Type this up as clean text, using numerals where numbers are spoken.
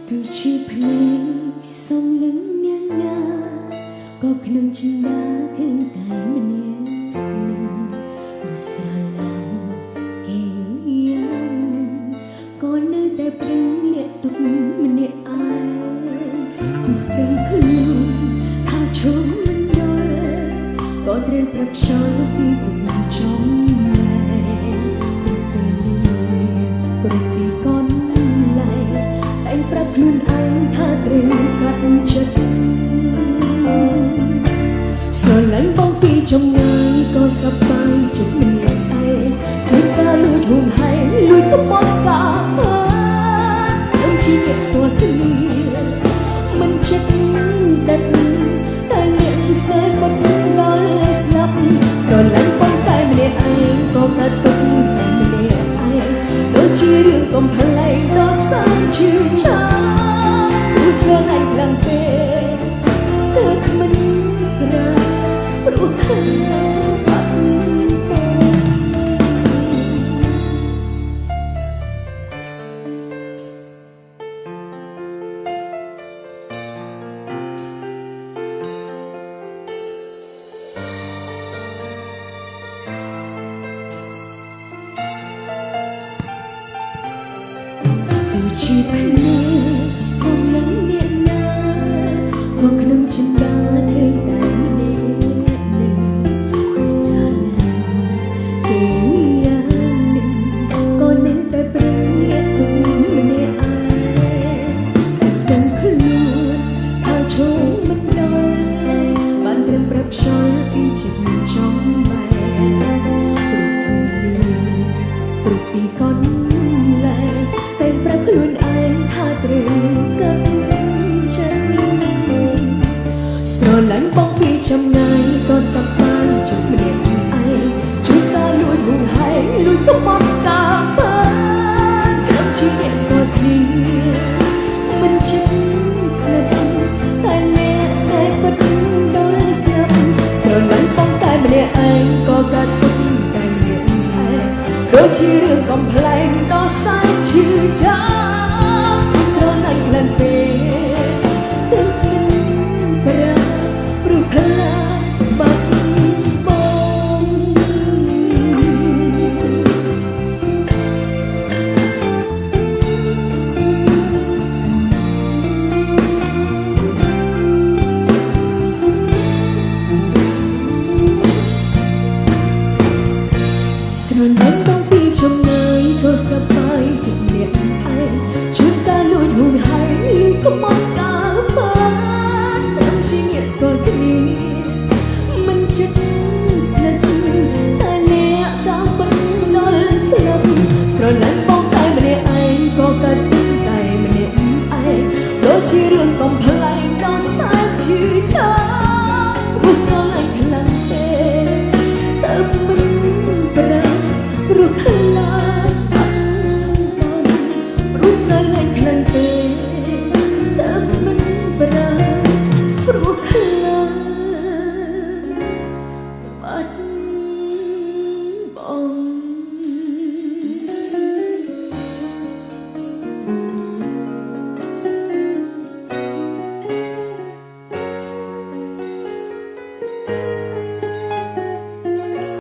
ទូជាភ្នែកសំលឹងនាងណាក៏ក្នុងចិន្តាឃើញតែម្នាក់ឧស្សាហ៍គេយ៉ាងក៏នៅតែព្រឹងលាក់ទុកម្នាក់ឯងទាំងខ្លួនថាឈុំមិនដល់ក៏ត្រូវប្រាប់ខ្យល់ពីទុំចំលែព្រោះពីកូនលែងតែប្រាប់ខ្លួនឯងថាត្រូវកាត់ចិត្តស្រឡាញ់បងពីចំងាយក៏សប្បាយចិត្តម្នាក់ឯងជួយការលួចហួងហែងលួចក៏មកកាដូចជាអ្នកស្គាល់គ្នាមិនចិត្តដិតតែលៀងស្នេហ៍មិនដល់ស្លាប់ស្រឡាញ់បងតែម្នាក់ឯងក៏កាត់ទុកតែម្នាក់ឯងដូចជារឿងកំប្លែងដល់សើចឈឺចាប់ព្រោះស្រឡាញ់ខ្លាំងពេកទើបមិនក្រៅព្រោះខឹងបាត់ពេកជាភ្នែកសំលឹងអ្នកណាក៏ក្នុងចិន្តាឃើញតែម្នាក់នឹងឧស្សាហ៍គេយ៉ាងនឹងក៏នៅតែព្រឹងលាក់ទុកម្នាក់ឯងទាំងខ្លួនថាឈោមិនដល់បានត្រូវប្រាប់ខ្យល់ពីចិត្តចំបែព្រោះពីកូនលែងតែប្រាប់ខ្លួនឯងថាត្រូវកាត់ចិត្តស្រឡាញ់បងពីចម្ងាយក៏សប្បាយចិត្តម្នាក់ឯងជួយការលួចហួងហែងលួចក៏មកកាបើដូចជាអ្នកស្គាល់គ្នាមិនចិត្តស្នេហ៍តែអ្នកស្នេហ៍ពិតដល់ស្លាប់ស្រឡាញ់បងតែម្នាក់ឯងក៏កាត់ទុកតែម្នាក់ឯងដូចជារឿងកំប្លែងដល់សើចឈឺចាប់ស្រឡាញ់ខ្លាំងពេកទើបមិនប្រាព្រោះខ្លាចបាត់បង់ស្រឡាញ់បងពីចម្ងាយក៏សប្បាយ